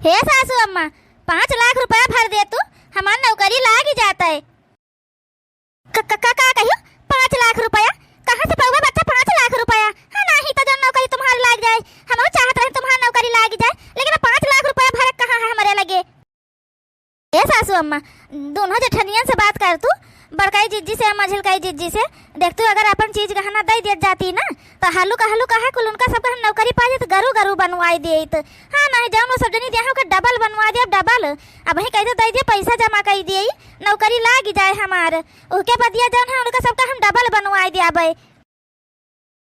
हे सासू अम्मा, 5 लाख रुपया भर दे तू, हमार नौकरी लाग ही जाता है। का कहियो 5 लाख रुपया कहाँ से पाऊंगा बच्चा? 5 लाख रुपया हाँ नहीं तो जो नौकरी तुम्हारी लाग जाए, हम चाहत रहे तुम्हारी नौकरी लाग जाए, लेकिन 5 लाख रुपया भर कहाँ है हमारे लगे। ए सासू अम्मा, दोनों जेठनियन से बात कर तू, बड़काई जिज्जी से मझिलकाई जिज्जी से देख तू, अगर अपन चीज गहना दे दिया जाती ना तो हल्लू कहा कुल उनका सबका हम नौकरी पा जाए तो गरू गरू बनवाई दिए तो हाँ नहीं जाऊन वो सब जनी दिया का डबल बनवा दिया, डबल अब वही कैसे दे दिए, पैसा जमा कर दिए, नौकरी लाग जाए हमार, उसके बदिया जौन है उनका सबका हम डबल बनवाई दिया भाई।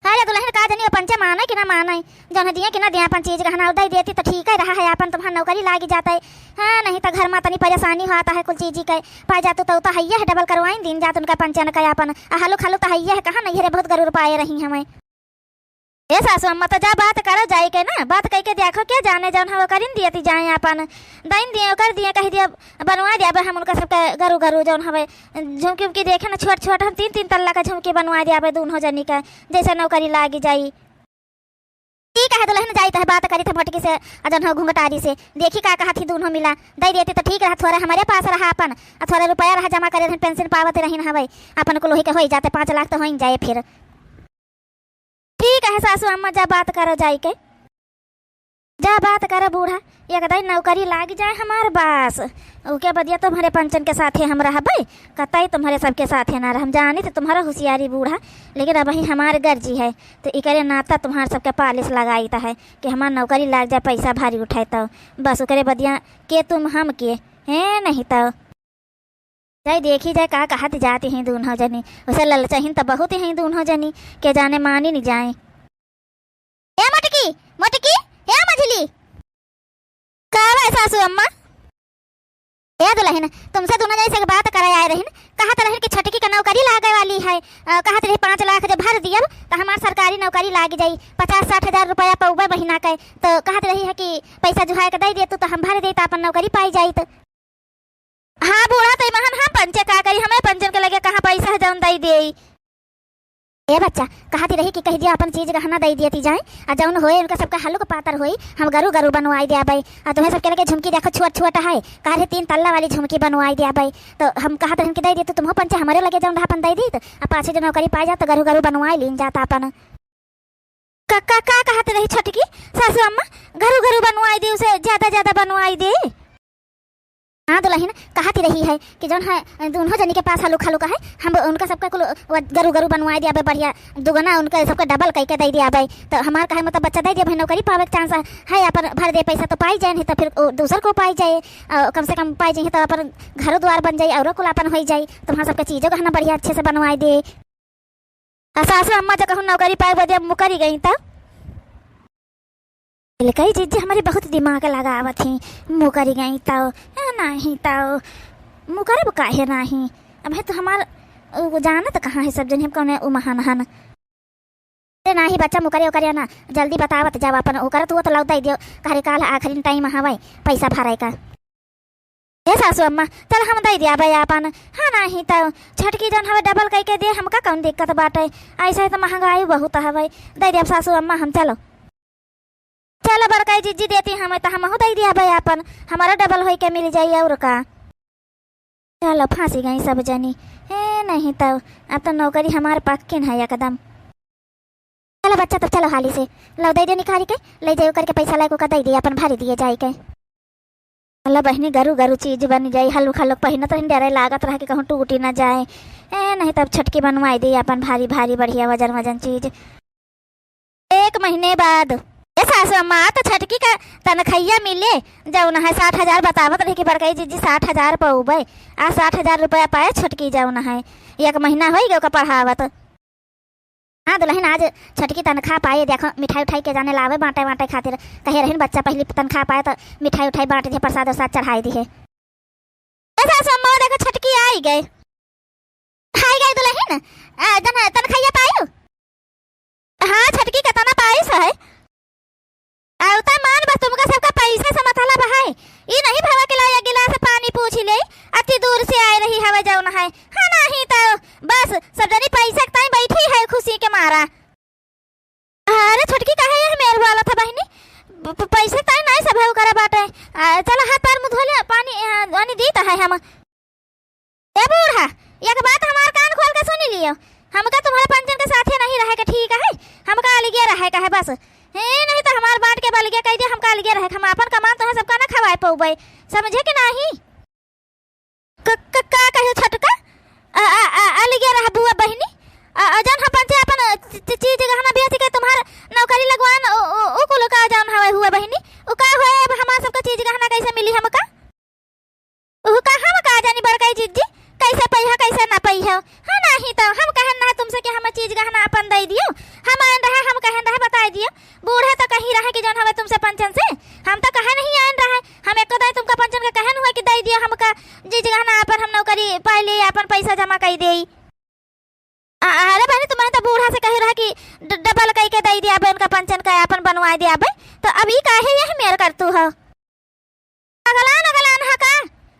अरे दुल्हन का जनी पंचे माने कि ना माने, जौन दिए कि ना दिया अपन चीज गहना दे देती तो ठीक है रहा है, अपन तुम्हारा नौकरी लाग जाता है। हाँ नहीं तो घर में तनी परेशानी होता है, कुल चीज के पा जातू तो हैया है डबल करवाई दिन जात उनका पंचन का अपन हलो खलो तो हैया है, कहाँ नहीं है बहुत गरूर पाए रही हमें। ए सासू अम्मा तो जा बात करो जाए के ना, बात कह के देखो क्या जाने जौन है वो करिन दिए ती जाए अपन दिन दिए कर दिए कह दिया बनवा दिया हम उनका सबका गरू गरू जौन हवे झुमकी उमकी देखे ना छोट छोट हम 3-3 तल्ला का झुमकी बनवा दिया दोनों जनी का जैसे नौकरी लागी जाई। ठीक है दुल्हन जाई तो बात करी थे भटकी से जौन हो घूंघटारी से, देखी का कहा थी दोनों मिला दे देती तो ठीक रहा, थोड़ा हमारे पास रहा अपन थोड़ा रुपया रहा जमा करे पेंशन पावत रही ना हवे अपन को लोही के हो जाते 5 लाख तो हो जाए फिर। ठीक है सासू अम्मा जा बात करो जाई के, जा बात करो बूढ़ा एकदम नौकरी लाग जाए हमार बास, उसके बदिया तुम्हारे पंचन के साथ हम रह भाई कतई तुम्हारे सबके साथ ना रह, हम जानी तो तुम्हारा होशियारी बूढ़ा, लेकिन अब ही हमारे गर्जी है तो इकरे नाता तुम्हारे सबके पालिश लगाई है कि हमार नौकरी लाग जाए पैसा भारी उठाए तो बस उकरे बदिया के तुम हम के हैं नहीं तो जाए देखी जाए का कहत जाती हैं दोनों जनी, उसे ललचहीन तो बहुत ही हैं दोनों जनी के जाने मानी नहीं जाए। ए मोटकी मोटकी ए मझली का है सासू अम्मा? ए दुल्हन तुमसे दोनों जैसे बात कराए आए रही कहत रही कि छटकी का नौकरी लागे वाली है, कहत रही 5 लाख जब भर दिया तो हमार सरकारी नौकरी लाग जाई 50-60 हजार रुपया पौबे महीना के, तो कहत रही है कि पैसा जो है दे दे तो हम भर दे तो अपन नौकरी पाई जाई। तो हाँ बूढ़ा तो महन हम पंचे का करी, हमें पंचन के लगे कहाँ पैसा है जौन दे दे। ए बच्चा कहती रही कि कह दिया अपन चीज गहना दे दिए जाए आ जौन होए उनका सबका हल्लू का पातर होई हम गरू गरू बनवाई दिया भाई, आ तुम्हें सबके लगे झुमकी देखो छोट छोट है कह 3 तल्ला वाली झुमकी बनवाई दिया भाई, तो हम कहते हैं कि दे दिए तो तुम पंचे हमारे लगे जौन अपन दे दी तो पाछे जो नौकरी पाई जाता गरू गरू बनवाई लीन जाता अपन। का कहते रही छटकी सासू अम्मा गरू गरू बनवाई दी उसे ज्यादा बनवाई दे? हाँ दुल्हन कहती रही है कि जौन है दोनों जनी के पास हल्लू खलू का है हम उनका सबका कुल गरू गरू बनवा दिया बढ़िया दुगना उनका सबका डबल कह के दे दिया भाई, तो हमार कहे मतलब बच्चा दे दिया भाई नौकरी पावे के चांस है अपन भर दे पैसा तो पाई जाए नहीं तो फिर दूसर को पाई जाए कम से कम पाई जाए तो अपन घर द्वार बन जाए और कुल अपन हो जाए तुम्हारा सबका चीज़ों का बढ़िया अच्छे से बनवाई दे। सासू अम्मा जो कहूँ नौकरी पाए बढ़िया मुकरी गई तब कई चीजें हमारी बहुत दिमाग लगावत थी मुकरी गई तो नहीं तो मुकरब काहे नहीं, अब है तो हमार जाना तो कहाँ है सब जन हम कौन महान हन नहीं बच्चा मुकरे ओकरे ना जल्दी बतावत जाओ अपन ओकर तो लौट दे दियो कहरे काल आखिरी टाइम हवाई पैसा भराए का। ए सासू अम्मा चल हम दे दिया भाई अपन, हाँ नहीं तो छटकी जन हवे डबल कह के दे हमका कौन दिक्कत बाटे, ऐसा तो महंगाई बहुत हवे दे दिया सासू अम्मा हम चलो बड़काई जिज्जी देती हमें तो हम दे दिया भाई अपन हमारा डबल हो के मिल जाए और का। चलो फांसी गई सब जनी है नहीं तो अब तो नौकरी हमारे पक्की है एकदम। चलो बच्चा तो चलो हाली से लो दे दे निकाल के ले जाओ करके पैसा लेको का दे दिया अपन भारी दिए जाए के। चलो बहनी गरू गरू चीज बन जाए हल्लू खल्लू पहिना तो डरे लागत रहा कि कहूँ टूटी ना जाए, नहीं तब छटकी बनवाई दी अपन भारी भारी बढ़िया वजन चीज। 1 महीने बाद सासू अम्मा तो छटकी का तनखैया मिले जौन है 60 हजार बतावत रही कि बड़काई जीजी 60 हजार पौबे आ 60 हजार रुपया पाए छटकी जौन है 1 महीना हो गया पढ़ावत। हाँ दुल्हन आज छटकी तनख्वाह पाए देखो मिठाई उठाई के जाने लावे बांटे खातिर कहे रही बच्चा पहली तनख्वाह पाए तो मिठाई उठाई बांट दी प्रसाद वरसाद चढ़ाई दी है। सासू अम्मा देखो छटकी आई गए दुल्हन तनखैया पायो? हाँ छटकी का तना पाइस है आवता मान बस तुमका सबका पैसे से मतलब है ये नहीं भावा के लाया गिलास पानी पूछ ले अति दूर से आए रही हवा जौन है हाँ नहीं तो बस सब जनी पैसा ताई बैठी है खुशी के मारा। अरे छटकी कहे है मेरे वाला था बहनी पैसे ताई नहीं सब करा बाटे पौबे, समझे कि नहीं? का कहियो छटका अलगे रह बुआ बहिनी, जन हम पंचे अपन चीज गहना बेच के तुम्हार नौकरी लगवान ओ कुल का जान हवे हुआ बहिनी, ओ का होए अब हमार सबका चीज गहना कैसे मिली हमका? ओ का हम का जानी बड़काई जीजी कैसे पई है कैसे ना पई है? हां नहीं तो हम कहन ना तुमसे कि हम चीज गहना अपन दे दियो, हम आन रहे हम कहन रहे बता दियो, बूढ़े तो कहीं रहे कि जन हवे तुमसे पंचन से, हम तो कहे नहीं आन रहे, हम एको दाई तुमका पंचन के कहन हुआ कि दे दियो हमका चीज गहना अपन हम नौकरी पहले अपन पैसा जमा कर देई। अरे बहनी तुम्हें तो बूढ़ा से कही रहा कि डबल कई के दे दिया बे उनका पंचन का अपन बनवा दिया बे, तो अभी काहे यह मेर कर तू हो? अगलान अगलान हा का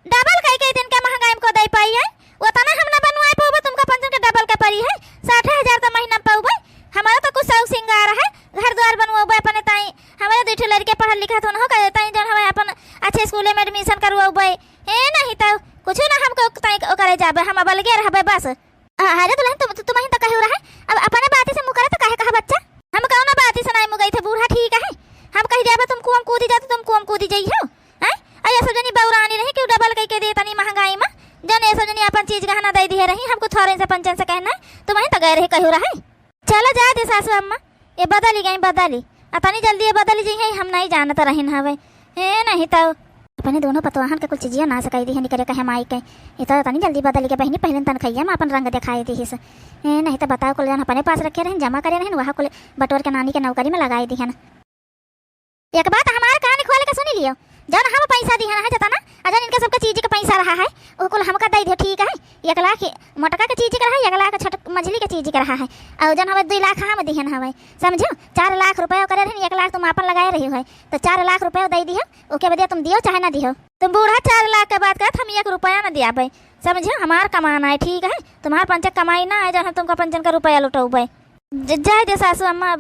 डबल कई के दिन के महंगाई को दे पाई है, वो तना हम ना बनवाए पाऊबे तुमका पंचन के डबल का परी है 60,000 तो महीना पाऊबे। हमारा तो कुछ शौक सिंगार है, घर द्वार बनवाबे अपने ताई, हमारे दूठे लड़के पढ़ल लिखत होन हो कहे ताई जन हमें अपन अच्छे स्कूल में एडमिशन करवाबे, ए नहीं तो कुछ ना हमको ताई करे जाबे, हम अब अलगे रहबे बस। अरे दुल्हन तुम ही तो कहो रहा है, अब अपने बात से मुकरे तो कहे कहा बच्चा, हम कौन बात से नहीं मुगई थे, बूढ़ा ठीक है, हम कह जाबे तुम कुआं कूदी जाते तुम कुआं कूदी जाई हो हैं? अरे सब जनी बौरानी रही कि डबल कह के दे तनी महंगाई में, जन ऐसा जनी अपन चीज गहना दे दी रही, हमको थोड़े से पंचन से कहना तुम ही तो गए रही कहो रहा है। चलो जा दे सासू अम्मा, ये बदली गई बदली, अतनी जल्दी ये बदली जी है, हम नहीं जानत रहन हवे, ए नहीं तो अपने दोनों पतवाहन के कुछ चीजिया ना सकाई दी है निकरे कहे माई के, ये तो तनी जल्दी बदल के बहनी पहले तन खैया में अपन रंग दिखाई दी है, नहीं तो बताओ कुल जन अपने पास रखे रहन जमा करे रहन वहाँ कुल बटोर के नानी के नौकरी में लगाई दी है। एक बात हमारे कहानी खोल के सुनी लियो, जन हम पैसा दी है जतना अजन इनके सबके चीज के पैसा रहा है वो कुल हमका दे दियो, ठीक है? 1 लाख मोटका के चीज के रहा है, 1 लाख छोट मछली के चीज के रहा है, और जन हमें 2 लाख हम दिहन हवे, समझो 4 लाख रुपया करे रहन, 1 लाख तुम अपन लगाए रही हो, तो 4 लाख रुपया दे दियो, ओके बदिया तुम दियो चाहे ना दियो, तुम बूढ़ा 4 लाख के बात करत हम 1 रुपया ना दिया भाई, समझो हमार कमाना है, ठीक है? तुम्हार पंचक कमाई ना है जन तुमका पंचन का रुपया लुटौबे। जाए दे सासू अम्मा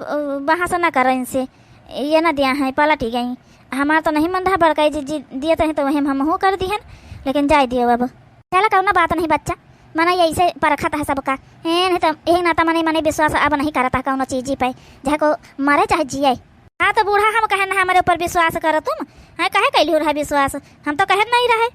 वहाँ से ना कर इनसे, ये ना दिया है पलट ही गई, हमार तो नहीं मन रहा बड़काई जी दिए तो तो वही हम हो कर दिहन, लेकिन जाए दियो अब चला कौन बात नहीं बच्चा, मना ऐसे परखत है सबका, नहीं तो एक नाता मने विश्वास अब नहीं करता कौन चीज पे, चाहे को मरे चाहे जिए। हाँ तो बूढ़ा हम कहे ना हमारे ऊपर विश्वास करो तुम, हाँ कहे कैली रहा विश्वास, हम तो कहे नहीं रहे,